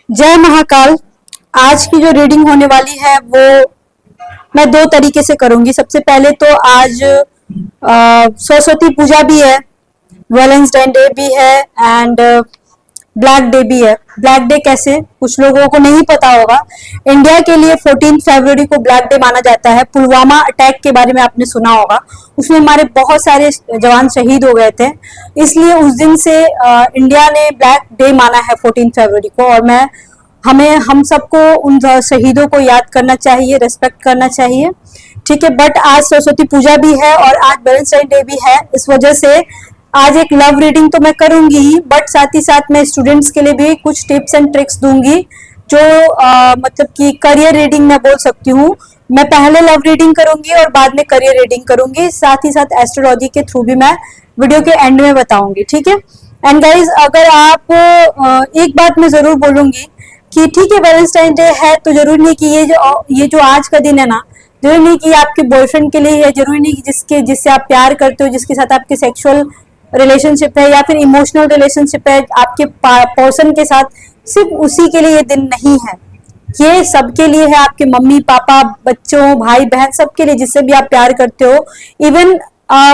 जय महाकाल। आज की जो रीडिंग होने वाली है वो मैं दो तरीके से करूंगी। सबसे पहले तो आज सरस्वती पूजा भी है, वैलेंटाइन डे भी है एंड ब्लैक डे भी है। ब्लैक डे कैसे, कुछ लोगों को नहीं पता होगा। इंडिया के लिए 14 फरवरी को ब्लैक डे माना जाता है। पुलवामा अटैक के बारे में आपने सुना होगा, उसमें हमारे बहुत सारे जवान शहीद हो गए थे, इसलिए उस दिन से इंडिया ने ब्लैक डे माना है 14 फरवरी को। और हम सबको उन शहीदों को याद करना चाहिए, रेस्पेक्ट करना चाहिए, ठीक है। बट आज सरस्वती पूजा भी है और आज वैलेंटाइन डे भी है, इस वजह से आज एक लव रीडिंग तो मैं करूंगी ही, बट साथ ही साथ मैं स्टूडेंट्स के लिए भी कुछ टिप्स एंड ट्रिक्स दूंगी जो मतलब कि करियर रीडिंग मैं बोल सकती हूँ। मैं पहले लव रीडिंग करूंगी और बाद में करियर रीडिंग करूंगी, साथ ही साथ एस्ट्रोलॉजी के थ्रू भी मैं वीडियो के एंड में बताऊंगी, ठीक है। एंड गाइज, अगर आप एक बात मैं जरूर बोलूंगी कि ठीक है, वैलेंटाइन डे है तो जरूरी नहीं कि ये जो आज का दिन है ना, जरूरी नहीं कि आपके बॉयफ्रेंड के लिए है, जरूरी नहीं कि जिससे आप प्यार करते हो, जिसके साथ आपके सेक्सुअल रिलेशनशिप है या फिर इमोशनल रिलेशनशिप है आपके पर्सन के साथ, सिर्फ उसी के लिए ये दिन नहीं है। ये सबके लिए है, आपके मम्मी पापा, बच्चों, भाई बहन, सबके लिए, जिससे भी आप प्यार करते हो। इवन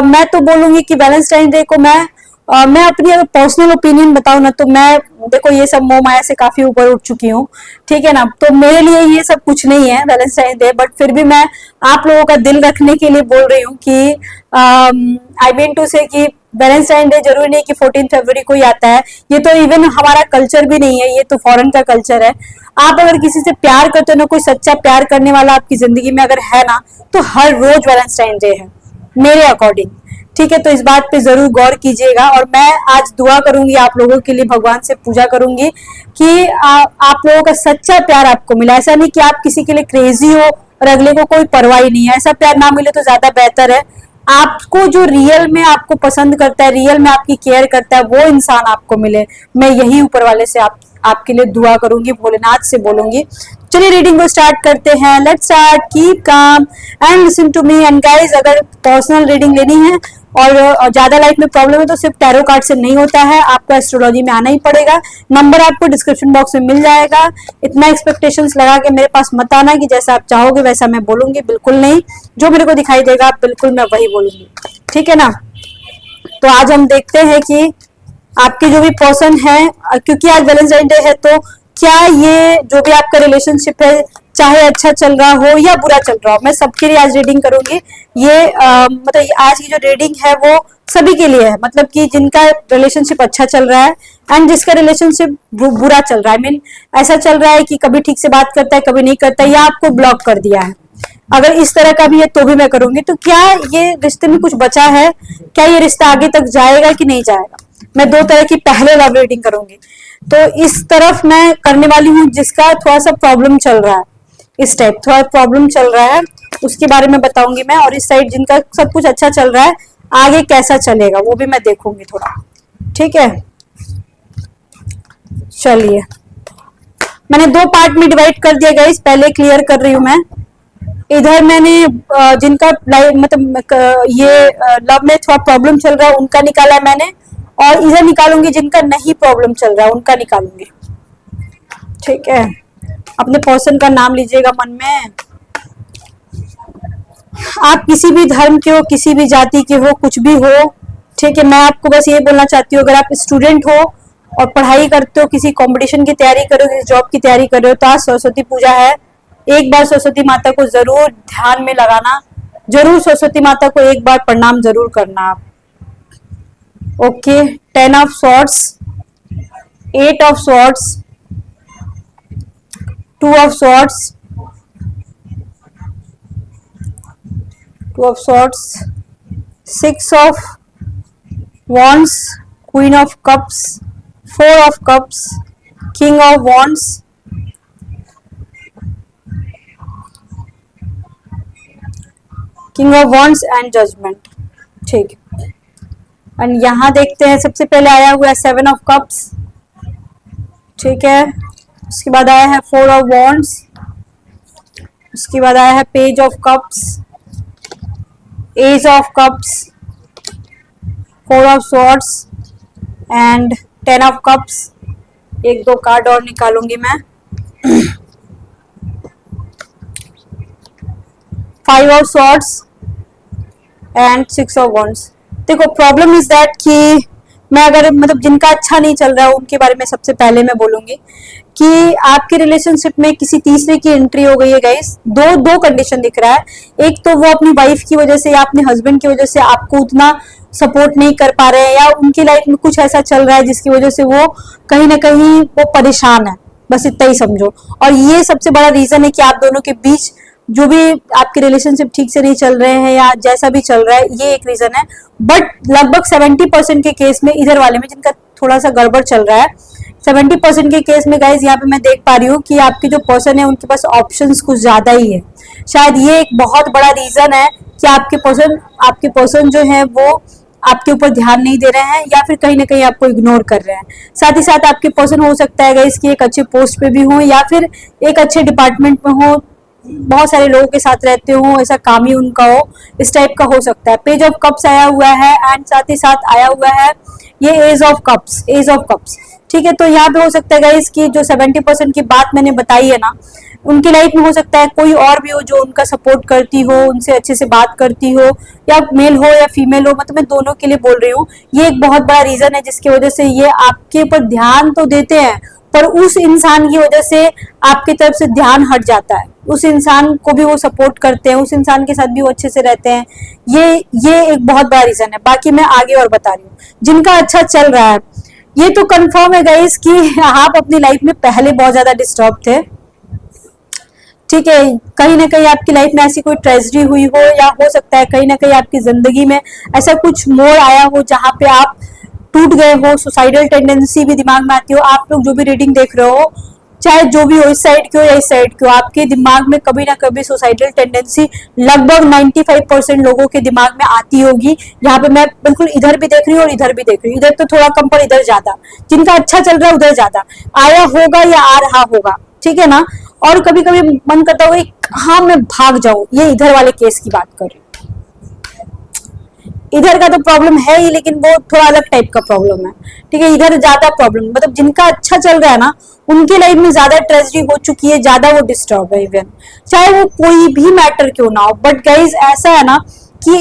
मैं तो बोलूंगी कि वैलेंटाइन डे को मैं अपनी अगर पर्सनल ओपिनियन बताऊं ना, तो मैं देखो ये सब मोह माया से काफी ऊपर उठ चुकी हूँ, ठीक है ना। तो मेरे लिए ये सब कुछ नहीं है वैलेंटाइन डे, बट फिर भी मैं आप लोगों का दिल रखने के लिए बोल रही हूँ कि आई मीन टू से कि वैलेंटाइन डे जरूरी नहीं कि 14 फरवरी को ही आता है। ये तो इवन हमारा कल्चर भी नहीं है, ये तो फॉरेन का कल्चर है। आप अगर किसी से प्यार करते हो ना, कोई सच्चा प्यार करने वाला आपकी जिंदगी में अगर है ना, तो हर रोज वैलेंटाइन डे है मेरे अकॉर्डिंग, ठीक है। तो इस बात पे जरूर गौर कीजिएगा। और मैं आज दुआ करूंगी आप लोगों के लिए, भगवान से पूजा करूंगी कि आप लोगों का सच्चा प्यार आपको मिला। ऐसा नहीं कि आप किसी के लिए क्रेजी हो और अगले को कोई परवाह ही नहीं है, ऐसा प्यार ना मिले तो ज्यादा बेहतर है। आपको जो रियल में आपको पसंद करता है, रियल में आपकी केयर करता है, वो इंसान आपको मिले। मैं यही ऊपर वाले से आपके लिए दुआ करूंगी, भोलेनाथ से बोलूंगी। चलिए रीडिंग को स्टार्ट करते हैं। Let's start, keep calm and listen to me. And guys, अगर पर्सनल रीडिंग लेनी है और ज्यादा लाइफ में प्रॉब्लम है तो सिर्फ टैरो कार्ड से नहीं होता है, आपको एस्ट्रोलॉजी में आना ही पड़ेगा। नंबर आपको डिस्क्रिप्शन बॉक्स में मिल जाएगा। इतना एक्सपेक्टेशंस लगा के मेरे पास मत आना कि जैसा आप चाहोगे वैसा मैं बोलूंगी, बिल्कुल नहीं। जो मेरे को दिखाई देगा बिल्कुल मैं वही बोलूंगी, ठीक है ना। तो आज हम देखते हैं कि आपके जो भी पर्सन है, क्योंकि आज वैलेंटाइन डे है, तो क्या ये जो भी आपका रिलेशनशिप है, चाहे अच्छा चल रहा हो या बुरा चल रहा हो, मैं सबके लिए आज रीडिंग करूंगी। ये मतलब आज की जो रीडिंग है वो सभी के लिए है, मतलब कि जिनका रिलेशनशिप अच्छा चल रहा है एंड जिसका रिलेशनशिप बुरा चल रहा है। मीन ऐसा चल रहा है कि कभी ठीक से बात करता है, कभी नहीं करता है, या आपको ब्लॉक कर दिया है। अगर इस तरह का भी है तो भी मैं करूंगी। तो क्या ये रिश्ते में कुछ बचा है, क्या ये रिश्ता आगे तक जाएगा कि नहीं जाएगा। मैं दो तरह की पहले लव रीडिंग करूंगी। तो इस तरफ मैं करने वाली हूँ जिसका थोड़ा सा प्रॉब्लम चल रहा है, इस टाइप थोड़ा प्रॉब्लम चल रहा है, उसके बारे में बताऊंगी मैं। और इस साइड जिनका सब कुछ अच्छा चल रहा है, आगे कैसा चलेगा वो भी मैं देखूंगी थोड़ा, ठीक है। चलिए, मैंने दो पार्ट में डिवाइड कर दिया गाइस, पहले क्लियर कर रही हूँ मैं। इधर मैंने जिनका मतलब ये लव में थोड़ा प्रॉब्लम चल रहा है उनका निकाला है मैंने, और इधर निकालूंगी जिनका नहीं प्रॉब्लम चल रहा है उनका निकालूंगी, ठीक है। अपने पर्सन का नाम लीजिएगा मन में। आप किसी भी धर्म के हो, किसी भी जाति के हो, कुछ भी हो, ठीक है। मैं आपको बस ये बोलना चाहती हूँ, अगर आप स्टूडेंट हो और पढ़ाई करते हो, किसी कंपटीशन की तैयारी कर रहे हो, किसी जॉब की तैयारी कर रहे हो, तो आज सरस्वती पूजा है। एक बार सरस्वती माता को जरूर ध्यान में लगाना, जरूर सरस्वती माता को एक बार प्रणाम जरूर करना आप, okay. 10 of swords, 8 of swords, 2 of swords, 2 of swords, 6 of wands, queen of cups, 4 of cups, king of wands, king of wands and judgment, ठीक। एंड यहां देखते हैं, सबसे पहले आया हुआ है 7 of cups, ठीक है। उसके बाद आया है 4 of wands, उसके बाद आया है page of cups, ace of cups, 4 of swords and 10 of cups, एक दो कार्ड और निकालूंगी मैं। 5 of swords and 6 of wands. देखो प्रॉब्लम इज दैट कि मैं अगर मतलब जिनका अच्छा नहीं चल रहा है उनके बारे में सबसे पहले मैं बोलूंगी कि आपके रिलेशनशिप में किसी तीसरे की एंट्री हो गई है गाइस। दो कंडीशन दिख रहा है। एक तो वो अपनी वाइफ की वजह से या अपने हस्बैंड की वजह से आपको उतना सपोर्ट नहीं कर पा रहे हैं, या उनकी लाइफ में कुछ ऐसा चल रहा है जिसकी वजह से वो कहीं ना कहीं वो परेशान है, बस इतना ही समझो। और ये सबसे बड़ा रीजन है कि आप दोनों के बीच जो भी आपके रिलेशनशिप ठीक से नहीं चल रहे हैं या जैसा भी चल रहा है, ये एक रीजन है। बट लगभग 70% के केस में इधर वाले में जिनका थोड़ा सा गड़बड़ चल रहा है, 70% के केस में गाइज यहाँ पे मैं देख पा रही हूँ कि आपके जो पर्सन है उनके पास ऑप्शंस कुछ ज्यादा ही है। शायद ये एक बहुत बड़ा रीजन है कि आपके पर्सन जो है वो आपके ऊपर ध्यान नहीं दे रहे हैं या फिर कहीं ना कहीं आपको इग्नोर कर रहे हैं। साथ ही साथ आपके पर्सन हो सकता है गाइस कि एक अच्छे पोस्ट पे भी हो या फिर एक अच्छे डिपार्टमेंट में हो, बहुत सारे लोगों के साथ रहते हो, ऐसा काम ही उनका हो, इस टाइप का हो सकता है। पेज ऑफ कप्स आया हुआ है एंड साथ ही साथ आया हुआ है ये एज ऑफ कप्स। ठीक है, तो यहाँ पे हो सकता है गाइस कि जो 70% की बात मैंने बताई है ना, उनकी लाइफ में हो सकता है कोई और भी हो जो उनका सपोर्ट करती हो, उनसे अच्छे से बात करती हो, या मेल हो या फीमेल हो, मतलब मैं दोनों के लिए बोल रही हूँ। ये एक बहुत बड़ा रीजन है जिसकी वजह से ये आपके ऊपर ध्यान तो देते हैं पर उस इंसान की वजह से आपकी तरफ से ध्यान हट जाता है। उस इंसान को भी वो सपोर्ट करते हैं, उस इंसान के साथ भी वो अच्छे से रहते हैं। ये एक बहुत बड़ा रीजन है। बाकी मैं आगे और बता रही हूँ। जिनका अच्छा चल रहा है, ये तो कंफर्म है गाइस कि आप अपनी लाइफ में पहले बहुत ज्यादा डिस्टर्ब थे। ठीक है, कहीं ना कहीं आपकी लाइफ में ऐसी कोई ट्रेजेडी हुई हो, या हो सकता है कहीं ना कहीं आपकी जिंदगी में ऐसा कुछ मोड़ आया हो जहां पे आप टूट गए हो, सुसाइडल टेंडेंसी भी दिमाग में आती हो। आप लोग जो भी रीडिंग देख रहे हो, चाहे जो भी हो, इस साइड क्यों या इस साइड क्यों, आपके दिमाग में कभी ना कभी सुसाइडल टेंडेंसी लगभग 95% लोगों के दिमाग में आती होगी। यहाँ पे मैं बिल्कुल इधर भी देख रही हूँ और इधर भी देख रही हूँ, इधर तो थोड़ा कम पर इधर ज्यादा। जिनका अच्छा चल रहा है उधर ज्यादा आया होगा या आ रहा होगा, ठीक है ना। और कभी कभी मन करता होगा हाँ मैं भाग जाऊं, ये इधर वाले केस की बात कर रही हूँ। इधर का तो प्रॉब्लम है ही, लेकिन वो थोड़ा अलग टाइप का प्रॉब्लम है। ठीक है, इधर ज्यादा प्रॉब्लम, मतलब जिनका अच्छा चल रहा है ना उनकी लाइफ में ज्यादा ट्रेजेडी हो चुकी है, ज्यादा वो डिस्टर्ब है, इवन चाहे वो कोई भी मैटर क्यों ना हो। बट गाइज ऐसा है ना कि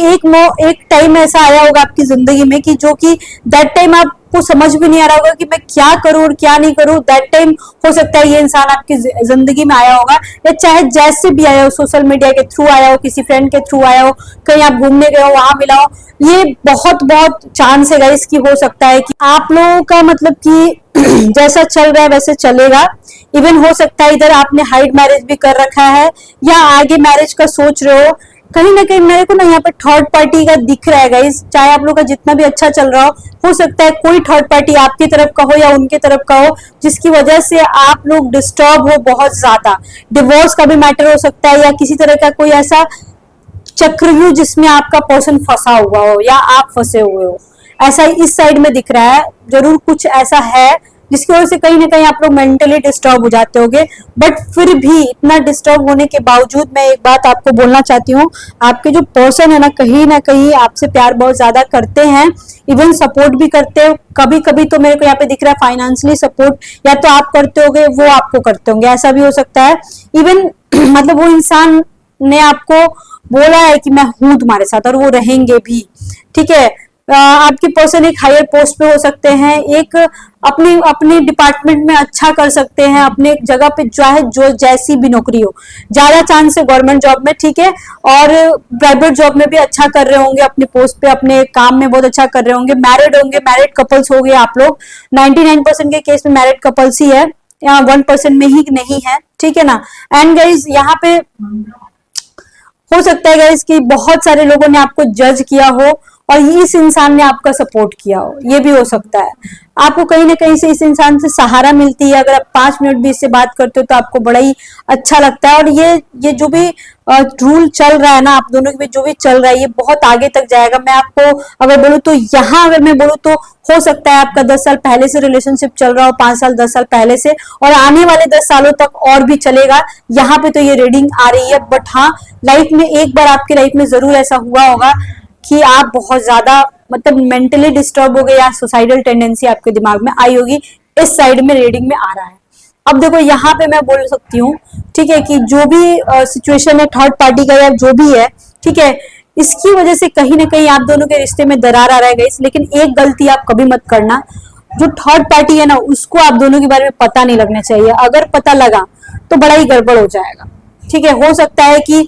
एक टाइम ऐसा आया होगा आपकी जिंदगी में कि जो कि दैट टाइम आपको समझ भी नहीं आ रहा होगा कि मैं क्या करूं और क्या नहीं करूं। दैट टाइम हो सकता है ये इंसान आपकी जिंदगी में आया होगा, या चाहे जैसे भी आया हो, सोशल मीडिया के थ्रू आया हो, किसी फ्रेंड के थ्रू आया हो, कहीं आप घूमने गए हो वहां मिला हो। ये बहुत चांस है गाइस कि हो सकता है कि आप लोगों का मतलब कि जैसा चल रहा है वैसे चलेगा। इवन हो सकता है इधर आपने हाइड मैरिज भी कर रखा है या आगे मैरिज का सोच रहे हो। कहीं ना कहीं मेरे को ना यहाँ पे थर्ड पार्टी का दिख रहा है गाइस। चाहे आप लोग का जितना भी अच्छा चल रहा हो सकता है कोई थर्ड पार्टी आपकी तरफ का हो या उनके तरफ का हो, जिसकी वजह से आप लोग डिस्टर्ब हो बहुत ज्यादा। डिवोर्स का भी मैटर हो सकता है, या किसी तरह का कोई ऐसा चक्रव्यूह जिसमें आपका पर्सन फंसा हुआ हो या आप फंसे हुए हो, ऐसा इस साइड में दिख रहा है। जरूर कुछ ऐसा है जिसकी वजह से कहीं ना कहीं आप लोग मेंटली डिस्टर्ब हो जाते होगे। बट फिर भी इतना डिस्टर्ब होने के बावजूद मैं एक बात आपको बोलना चाहती हूँ, आपके जो पर्सन है ना कहीं आपसे प्यार बहुत ज्यादा करते हैं, इवन सपोर्ट भी करते हैं। कभी कभी तो मेरे को यहाँ पे दिख रहा है फाइनेंशियली सपोर्ट या तो आप करते होगे, वो आपको करते होंगे, ऐसा भी हो सकता है। इवन मतलब वो इंसान ने आपको बोला है कि मैं हूं तुम्हारे साथ, और वो रहेंगे भी। ठीक है, आपके पर्सन एक हायर पोस्ट पे हो सकते हैं, एक अपने डिपार्टमेंट में अच्छा कर सकते हैं, अपने जगह पे चाहे जो जैसी भी नौकरी हो, ज्यादा चांस है गवर्नमेंट जॉब में। ठीक है, और प्राइवेट जॉब में भी अच्छा कर रहे होंगे, अपने पोस्ट पे अपने काम में बहुत अच्छा कर रहे होंगे। मैरिड होंगे, मैरिड कपल्स हो गए आप लोग। 99% के केस में मैरिड कपल्स ही है, या 1% में ही नहीं है। ठीक है ना। एंड गाइज यहाँ पे हो सकता है गाइस कि बहुत सारे लोगों ने आपको जज किया हो और इस इंसान ने आपका सपोर्ट किया हो, ये भी हो सकता है। आपको कहीं ना कहीं से इस इंसान से सहारा मिलती है। अगर आप 5 मिनट भी इससे बात करते हो तो आपको बड़ा ही अच्छा लगता है। और ये जो भी रूल चल रहा है ना आप दोनों के बीच, जो भी चल रहा है, ये बहुत आगे तक जाएगा। मैं आपको अगर बोलूँ तो यहाँ अगर मैं बोलूँ तो हो सकता है आपका 10 साल पहले से रिलेशनशिप चल रहा हो, 5 साल 10 साल पहले से, और आने वाले 10 सालों तक और भी चलेगा। यहाँ पे तो ये रीडिंग आ रही है। बट हाँ, लाइफ में एक बार आपकी लाइफ में जरूर ऐसा हुआ होगा कि आप बहुत ज्यादा मतलब मेंटली डिस्टर्ब हो गए या सुसाइडल टेंडेंसी आपके दिमाग में आई होगी। इस साइड में रीडिंग में आ रहा है। अब देखो यहाँ पे मैं बोल सकती हूँ, ठीक है, कि जो भी सिचुएशन है थर्ड पार्टी का या जो भी है, ठीक है, इसकी वजह से कहीं ना कहीं आप दोनों के रिश्ते में दरार आ रहा है गाइस। लेकिन एक गलती आप कभी मत करना, जो थर्ड पार्टी है ना उसको आप दोनों के बारे में पता नहीं लगना चाहिए। अगर पता लगा तो बड़ा ही गड़बड़ हो जाएगा, ठीक है। हो सकता है कि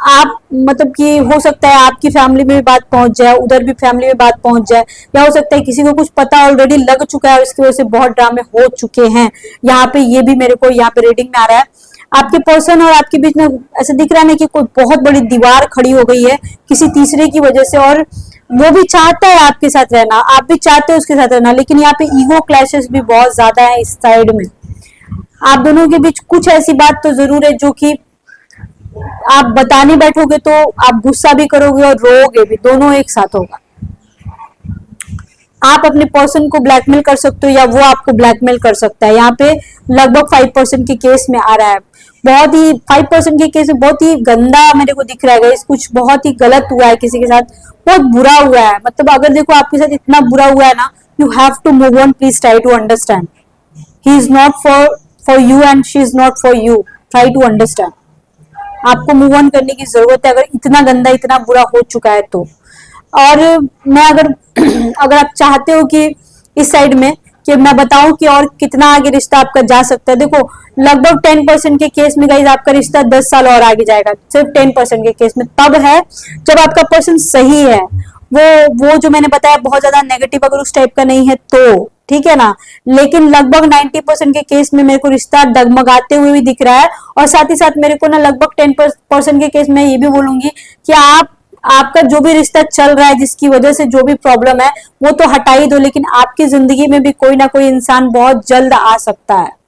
आप मतलब कि हो सकता है आपकी फैमिली में भी बात पहुंच जाए, उधर भी फैमिली में बात पहुंच जाए, या हो सकता है किसी को कुछ पता ऑलरेडी लग चुका है, उसकी वजह से बहुत ड्रामे हो चुके हैं। यहाँ पे ये भी मेरे को यहाँ पे रीडिंग में आ रहा है, आपके पर्सन और आपके बीच में ऐसा दिख रहा है ना कि कोई बहुत बड़ी दीवार खड़ी हो गई है किसी तीसरे की वजह से, और वो भी चाहता है आपके साथ रहना, आप भी चाहते हो उसके साथ रहना, लेकिन यहाँ पे ईगो क्लैशेस भी बहुत ज्यादा है इस साइड में। आप दोनों के बीच कुछ ऐसी बात तो जरूर है जो कि आप बताने बैठोगे तो आप गुस्सा भी करोगे और रोओगे भी, दोनों एक साथ होगा। आप अपने पर्सन को ब्लैकमेल कर सकते हो या वो आपको ब्लैकमेल कर सकता है। यहाँ पे लगभग 5% के केस में आ रहा है, बहुत ही 5% के केस में बहुत ही गंदा मेरे को दिख रहा है, कुछ बहुत ही गलत हुआ है किसी के साथ, बहुत बुरा हुआ है। मतलब अगर देखो आपके साथ इतना बुरा हुआ है ना, you have to move on, please try to understand, he is not for you and she is not for you, try to understand. आपको मूव ऑन करने की जरूरत है अगर इतना गंदा इतना बुरा हो चुका है तो। और मैं अगर अगर आप चाहते हो कि इस साइड में कि मैं बताऊं कि और कितना आगे रिश्ता आपका जा सकता है, देखो लगभग 10% के केस में गाइस आपका रिश्ता 10 साल और आगे जाएगा, सिर्फ 10% के केस में तब है जब आपका पर्सन सही है। वो जो मैंने बताया बहुत ज्यादा नेगेटिव अगर उस टाइप का नहीं है तो, ठीक है ना। लेकिन लगभग 90% के केस में मेरे को रिश्ता डगमगाते हुए भी दिख रहा है, और साथ ही साथ मेरे को ना लगभग 10% के केस में ये भी बोलूंगी कि आपका जो भी रिश्ता चल रहा है जिसकी वजह से जो भी प्रॉब्लम है वो तो हटा ही दो, लेकिन आपकी जिंदगी में भी कोई ना कोई इंसान बहुत जल्द आ सकता है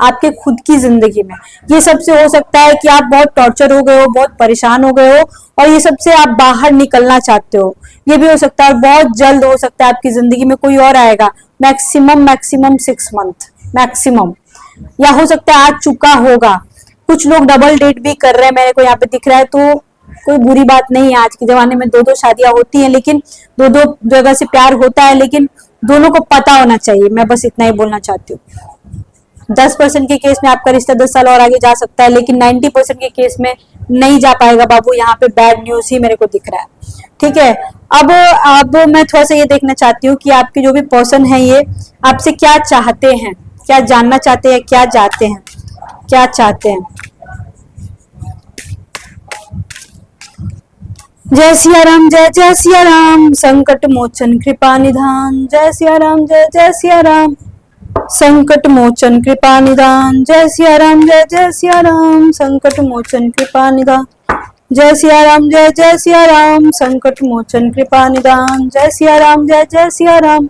आपके खुद की जिंदगी में। ये सबसे हो सकता है कि आप बहुत टॉर्चर हो गए हो, बहुत परेशान हो गए हो, और ये सबसे आप बाहर निकलना चाहते हो, ये भी हो सकता है। और बहुत जल्द हो सकता है आपकी जिंदगी में कोई और आएगा, मैक्सिमम 6 मंथ मैक्सिमम, या हो सकता है आ चुका होगा। कुछ लोग डबल डेट भी कर रहे हैं मेरे को यहाँ पे दिख रहा है, तो कोई बुरी बात नहीं है। आज के जमाने में 2-2 शादियां होती हैं, लेकिन 2-2 जगह से प्यार होता है, लेकिन दोनों को पता होना चाहिए। मैं बस इतना ही बोलना चाहती हूँ। 10% के केस में आपका रिश्ता 10 साल और आगे जा सकता है, लेकिन 90% के केस में नहीं जा पाएगा बाबू। यहाँ पे बैड न्यूज ही मेरे को दिख रहा है, ठीक है। अब मैं थोड़ा सा ये देखना चाहती हूँ कि आपके जो भी पर्सन है ये आपसे क्या चाहते हैं, क्या जानना चाहते हैं, क्या चाहते हैं, क्या चाहते हैं। जय सिया राम, जय जय सिया राम, संकट मोचन कृपा निधान। जय सिया राम, जय जय सिया राम, संकट मोचन कृपा निधान। जय सिया राम, जय जय सिया राम, संकट मोचन कृपा निधान। जय सिया राम, जय जय सिया राम, संकट मोचन कृपा निधान। जय सिया राम, जय जय सिया राम,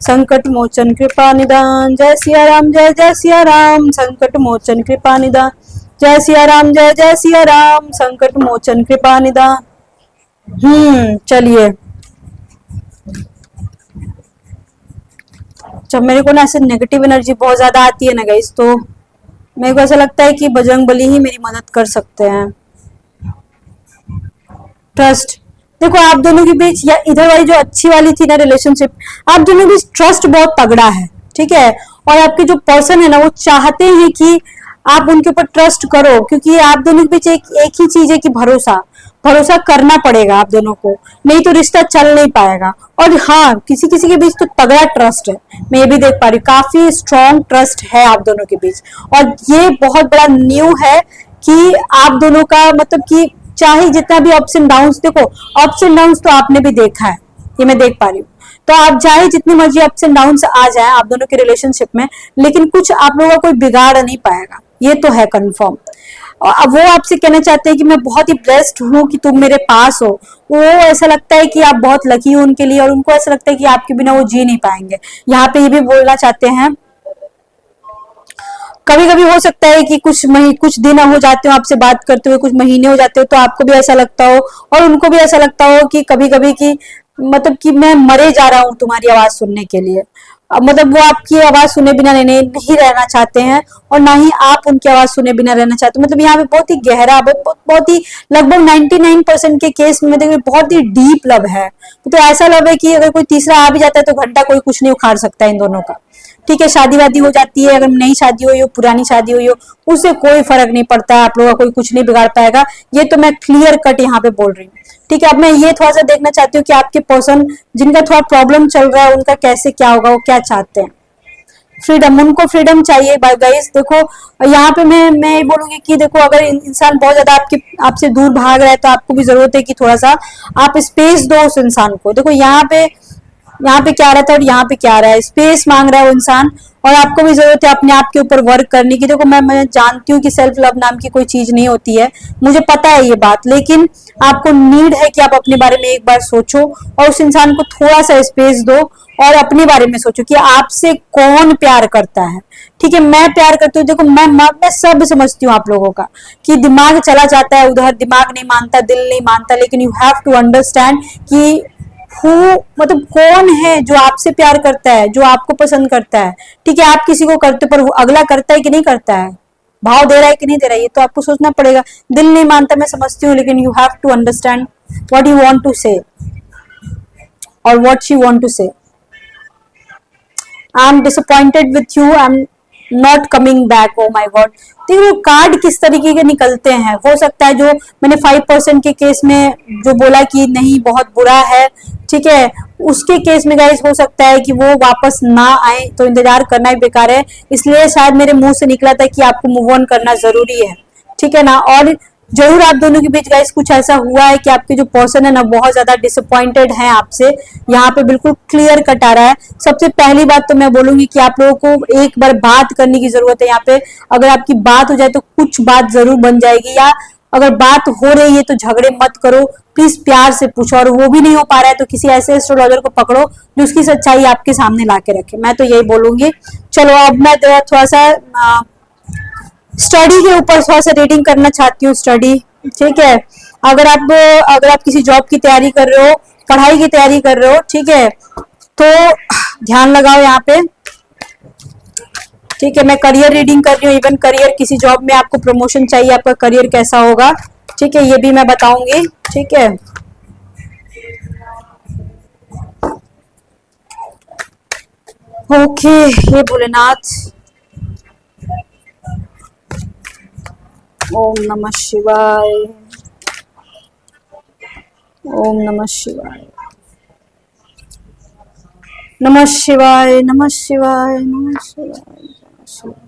संकट मोचन कृपा निधान। जय सिया राम, जय जय सिया राम, संकट मोचन कृपा निधान। जय सिया राम, जय जय सिया राम, संकट मोचन कृपा निधान। चलिए, जब मेरे को ना ऐसे नेगेटिव एनर्जी बहुत ज्यादा आती है ना गाइस, तो मेरे को ऐसा लगता है कि बजरंग बली ही मेरी मदद कर सकते हैं। ट्रस्ट, देखो आप दोनों के बीच या इधर वाली जो अच्छी वाली थी ना रिलेशनशिप, आप दोनों के बीच ट्रस्ट बहुत तगड़ा है, ठीक है। और आपके जो पर्सन है ना वो चाहते हैं कि आप उनके ऊपर ट्रस्ट करो, क्योंकि आप दोनों के बीच एक ही चीज है कि भरोसा भरोसा करना पड़ेगा आप दोनों को, नहीं तो रिश्ता चल नहीं पाएगा। और हाँ, किसी किसी के बीच तो तगड़ा ट्रस्ट है, मैं ये भी देख पा रही हूँ, काफी स्ट्रॉन्ग ट्रस्ट है आप दोनों के बीच। और ये बहुत बड़ा न्यू है कि आप दोनों का मतलब कि चाहे जितना भी अप्स एंड डाउन्स, देखो अप्स एंड डाउन्स तो आपने भी देखा है, ये मैं देख पा रही हूँ। तो आप चाहे जितनी मर्जी अप्स एंड डाउन्स आ जाए आप दोनों के रिलेशनशिप में, लेकिन कुछ आप लोगों का कोई बिगाड़ नहीं पाएगा, ये तो है कंफर्म। अब वो आपसे कहना चाहते हैं कि मैं बहुत ही ब्लेस्ड हूँ कि तुम मेरे पास हो। वो ऐसा लगता है कि आप बहुत लकी हो उनके लिए, और उनको ऐसा लगता है कि आपके बिना वो जी नहीं पाएंगे। यहाँ पे ये भी बोलना चाहते हैं, कभी कभी हो सकता है कि कुछ दिन हो जाते हो आपसे बात करते हुए, कुछ महीने हो जाते हो, तो आपको भी ऐसा लगता हो और उनको भी ऐसा लगता हो कि कभी कभी कि मतलब कि मैं मरे जा रहा हूँ तुम्हारी आवाज सुनने के लिए। मतलब वो आपकी आवाज सुने बिना नहीं रहना चाहते हैं, और ना ही आप उनकी आवाज सुने बिना रहना चाहते हो। मतलब यहाँ पे बहुत ही गहरा, बहुत ही लगभग 99% के केस में देखिए बहुत ही डीप लव है। तो ऐसा लव है कि अगर कोई तीसरा आ भी जाता है तो घंटा कोई कुछ नहीं उखाड़ सकता इन दोनों का। ठीक है, शादी वादी हो जाती है, अगर नई शादी हुई हो, पुरानी शादी हुई हो, उससे कोई फर्क नहीं पड़ता है, आप लोगों का कोई कुछ नहीं बिगाड़ पाएगा। ये तो मैं क्लियर कट यहाँ पे बोल रही हूँ। ठीक है, अब मैं ये थोड़ा सा देखना चाहती हूँ कि आपके पर्सन जिनका थोड़ा प्रॉब्लम चल रहा है उनका कैसे क्या होगा, वो क्या चाहते हैं। फ्रीडम, उनको फ्रीडम चाहिए गाइस। देखो यहाँ पे मैं ये बोलूंगी कि देखो, अगर इंसान बहुत ज्यादा आपसे दूर भाग रहा है तो आपको भी जरूरत है कि थोड़ा सा आप स्पेस दो उस इंसान को। देखो यहाँ पे क्या रहता है और यहाँ पे क्या रहा है, स्पेस मांग रहा है वो इंसान, और आपको भी जरूरत है अपने आप के ऊपर वर्क करने की। देखो मैं जानती हूँ कि सेल्फ लव नाम की कोई चीज नहीं होती है, मुझे पता है ये बात, लेकिन आपको नीड है कि आप अपने बारे में एक बार सोचो और उस इंसान को थोड़ा सा स्पेस दो और अपने बारे में सोचो कि आपसे कौन प्यार करता है। ठीक है, मैं प्यार करती हूँ, देखो मैं सब समझती हूँ आप लोगों का कि दिमाग चला जाता है उधर, दिमाग नहीं मानता, दिल नहीं मानता, लेकिन यू हैव टू अंडरस्टैंड कि हु मतलब कौन है जो आपसे प्यार करता है, जो आपको पसंद करता है। ठीक है, आप किसी को करते पर अगला करता है कि नहीं करता है, भाव दे रहा है कि नहीं दे रहा है, ये तो आपको सोचना पड़ेगा। दिल नहीं मानता, मैं समझती हूँ, लेकिन you have to understand what you want to say और what she want to say. I am disappointed with you, I am not coming back, oh my God. देखो कार्ड किस तरीके के निकलते हैं, हो सकता है जो मैंने 5% के केस में जो बोला कि नहीं बहुत बुरा है, ठीक है, उसके केस में गाइस हो सकता है कि वो वापस ना आए, तो इंतजार करना ही बेकार है। इसलिए शायद मेरे मुंह से निकला था कि आपको मूव ऑन करना जरूरी है, ठीक है ना। और जरूर आप दोनों के बीच गाइस कुछ ऐसा हुआ है कि आपके जो पर्सन है ना बहुत ज्यादा डिसअपॉइंटेड है आपसे, यहाँ पे बिल्कुल क्लियर कट आ रहा है। सबसे पहली बात तो मैं बोलूंगी कि आप लोगों को एक बार बात करने की जरूरत है यहाँ पे। अगर आपकी बात हो जाए तो कुछ बात जरूर बन जाएगी, या अगर बात हो रही है तो झगड़े मत करो, प्लीज प्यार से पूछो। और वो भी नहीं हो पा रहा है तो किसी ऐसे एस्ट्रोलॉजर को पकड़ो जो उसकी सच्चाई आपके सामने ला के रखे, मैं तो यही बोलूंगी। चलो अब मैं थोड़ा सा स्टडी के ऊपर थोड़ा सा रीडिंग करना चाहती हूँ, स्टडी, ठीक है। अगर आप किसी जॉब की तैयारी कर रहे हो, पढ़ाई की तैयारी कर रहे हो, ठीक है, तो ध्यान लगाओ यहाँ पे, ठीक है। मैं करियर रीडिंग कर रही हूँ, इवन करियर, किसी जॉब में आपको प्रमोशन चाहिए, आपका करियर कैसा होगा, ठीक है, ये भी मैं बताऊंगी, ठीक है। ओके, ये भोलेनाथ, ओम नमः शिवाय, ओम नमः शिवाय, नमः शिवाय, नमः शिवाय, नमः शिवाय, नमः शिवाय।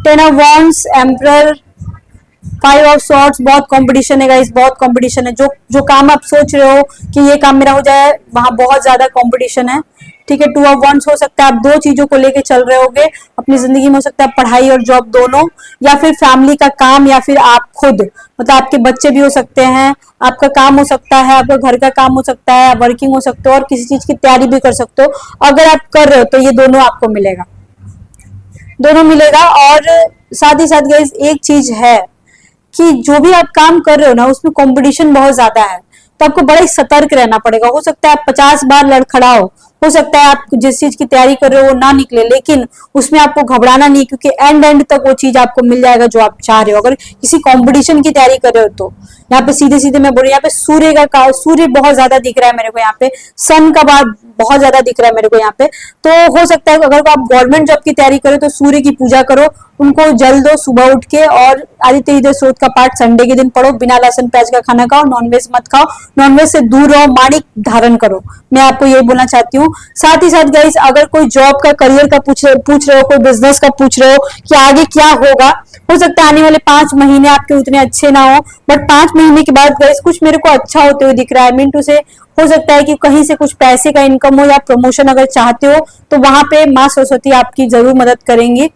10 of wands, emperor, 5 of swords, बहुत कंपटीशन है गाइस, बहुत कंपटीशन है। जो काम आप सोच रहे हो कि ये काम मेरा हो जाए, वहां बहुत ज्यादा कंपटीशन है, ठीक है। 2 ऑफ वॉन्ड्स, हो सकता है आप दो चीजों को लेके चल रहे होगे अपनी जिंदगी में, हो सकता है पढ़ाई और जॉब दोनों, या फिर फैमिली का काम, या फिर आप खुद, मतलब आपके बच्चे भी हो सकते हैं, आपका काम हो सकता है, आपका घर का काम हो सकता है, आप वर्किंग हो सकते हो, और किसी चीज की तैयारी भी कर सकते हो। अगर आप कर रहे हो तो ये दोनों आपको मिलेगा, दोनों मिलेगा। और साथ ही साथ गाइस एक चीज है कि जो भी आप काम कर रहे हो ना उसमें कंपटीशन बहुत ज्यादा है, तो आपको बड़ा ही सतर्क रहना पड़ेगा। हो सकता है आप 50 बार लड़खड़ाओ, हो सकता है आप जिस चीज की तैयारी कर रहे हो वो ना निकले, लेकिन उसमें आपको घबराना नहीं, क्योंकि एंड तक वो चीज आपको मिल जाएगा जो आप चाह रहे हो। अगर किसी कंपटीशन की तैयारी कर रहे हो तो यहाँ पे सीधे सीधे मैं बोल रही हूँ, यहाँ पे सूर्य बहुत ज्यादा दिख रहा है मेरे को, यहाँ पे सन का बात बहुत ज्यादा दिख रहा है मेरे को यहाँ पे। तो हो सकता है अगर आप गवर्नमेंट जॉब की तैयारी करो तो सूर्य की पूजा करो, उनको जल दो सुबह उठ के, और आदित्य हृदय स्त्रोत का पाठ संडे के दिन पढ़ो, बिना लहसुन प्याज का खाना खाओ, नॉनवेज मत खाओ, नॉनवेज से दूर रहो, माणिक धारण करो, मैं आपको यही बोलना चाहती हूँ। साथ ही साथ गाइस अगर कोई जॉब का, करियर का पूछ रहे हो, कोई बिजनेस का पूछ रहे हो कि आगे क्या होगा, हो सकता है आने वाले 5 महीने आपके उतने अच्छे ना हो, बट 5 महीने के बाद गाइस कुछ मेरे को अच्छा होते हुए दिख रहा है। मीन टू से हो सकता है कि कहीं से कुछ पैसे का इनकम हो, या प्रमोशन अगर चाहते हो तो वहां पे माँ सरस्वती आपकी जरूर मदद करेंगी।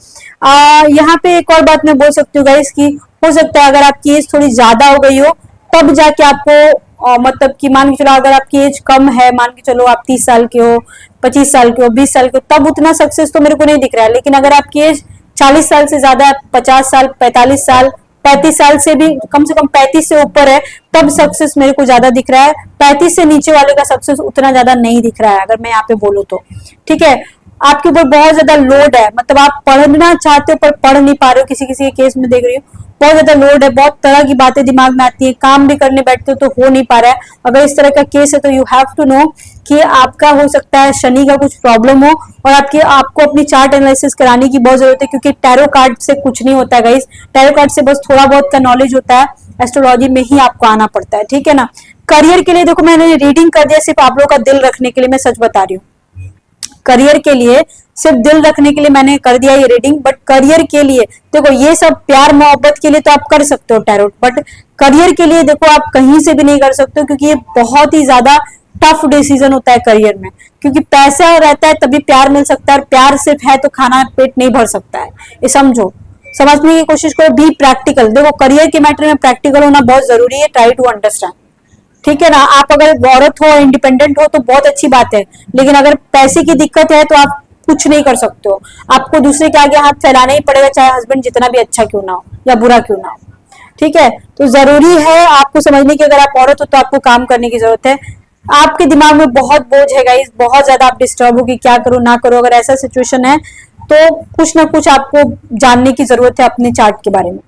यहाँ पे एक और बात मैं बोल सकती हूँ गाइस कि हो सकता है अगर आपकी एज थोड़ी ज्यादा हो गई हो तब जाके आपको मतलब कि मान के चलो अगर आपकी एज कम है, मान के चलो आप 30 साल के हो, 25 साल के हो, 20 साल के हो, तब उतना सक्सेस तो मेरे को नहीं दिख रहा है। लेकिन अगर आपकी एज 40 साल से ज्यादा, 50 साल, 45 साल, 35 साल से भी कम से कम 35 से ऊपर है, तब सक्सेस मेरे को ज्यादा दिख रहा है। 35 से नीचे वाले का सक्सेस उतना ज्यादा नहीं दिख रहा है, अगर मैं यहाँ पे बोलूँ तो, ठीक है। आपके ऊपर बहुत ज्यादा लोड है, मतलब आप पढ़ना चाहते हो पर पढ़ नहीं पा रहे हो, किसी किसी के केस में देख रही हूँ बहुत ज्यादा लोड है, बहुत तरह की बातें दिमाग में आती है, काम भी करने बैठते हो तो हो नहीं पा रहा है। अगर इस तरह का केस है तो यू हैव टू नो कि आपका हो सकता है शनि का कुछ प्रॉब्लम हो और आपको अपनी चार्ट एनालिसिस कराने की बहुत जरूरत है, क्योंकि टैरो कार्ड से कुछ नहीं होता है गाइस। टैरो कार्ड से बस थोड़ा बहुत का नॉलेज होता है, एस्ट्रोलॉजी में ही आपको आना पड़ता है, ठीक है ना। करियर के लिए देखो मैंने रीडिंग कर दिया सिर्फ आप लोगों का दिल रखने के लिए, मैं सच बता रही हूँ। करियर के लिए सिर्फ दिल रखने के लिए मैंने कर दिया ये रीडिंग, बट करियर के लिए देखो ये सब प्यार मोहब्बत के लिए तो आप कर सकते हो टैरोट, बट करियर के लिए देखो आप कहीं से भी नहीं कर सकते हो, क्योंकि ये बहुत ही ज्यादा टफ डिसीजन होता है करियर में, क्योंकि पैसा रहता है तभी प्यार मिल सकता है, और प्यार सिर्फ है तो खाना पेट नहीं भर सकता है, ये समझो। समझने की कोशिश करो, बी प्रैक्टिकल। देखो करियर के मैटर में प्रैक्टिकल होना बहुत जरूरी है, ट्राई टू अंडरस्टैंड, ठीक है ना। आप अगर औरत हो, इंडिपेंडेंट हो तो बहुत अच्छी बात है, लेकिन अगर पैसे की दिक्कत है तो आप कुछ नहीं कर सकते हो, आपको दूसरे के आगे हाथ फैलाना ही पड़ेगा, चाहे हस्बैंड जितना भी अच्छा क्यों ना हो या बुरा क्यों ना हो, ठीक है। तो जरूरी है आपको समझने की, अगर आप औरत हो तो आपको काम करने की जरूरत है। आपके दिमाग में बहुत बोझ है गाइस, बहुत ज्यादा आप डिस्टर्ब हो कि क्या करूं ना करूं, अगर ऐसा सिचुएशन है तो कुछ ना कुछ आपको जानने की जरूरत है अपने चार्ट के बारे में।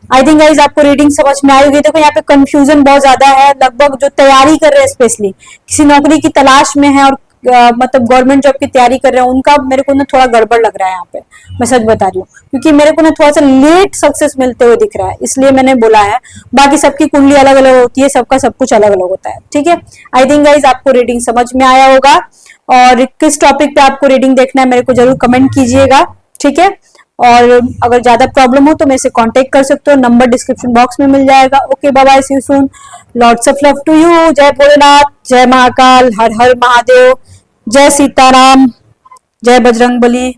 आई थिंक गाइज आपको रीडिंग समझ में आई होगी। देखो यहाँ पे कंफ्यूजन बहुत ज्यादा है, लगभग जो तैयारी कर रहे हैं स्पेशली किसी नौकरी की तलाश में है और मतलब गवर्नमेंट जॉब की तैयारी कर रहे हैं, उनका मेरे को ना थोड़ा गड़बड़ लग रहा है यहाँ पे, मैं सच बता रही हूँ, क्योंकि मेरे को ना थोड़ा सा लेट सक्सेस मिलते हुए दिख रहा है, इसलिए मैंने बोला है। बाकी सबकी कुंडली अलग अलग होती है, सबका सब कुछ अलग अलग होता है, ठीक है। आई थिंक गाइज आपको रीडिंग समझ में आया होगा, और किस टॉपिक पे आपको रीडिंग देखना है मेरे को जरूर कमेंट कीजिएगा, ठीक है। और अगर ज्यादा प्रॉब्लम हो तो मेरे से कांटेक्ट कर सकते हो, नंबर डिस्क्रिप्शन बॉक्स में मिल जाएगा। Okay bye bye, see you soon, lots of love to you. जय भोलेनाथ, जय महाकाल, हर हर महादेव, जय सीताराम, जय बजरंग बली।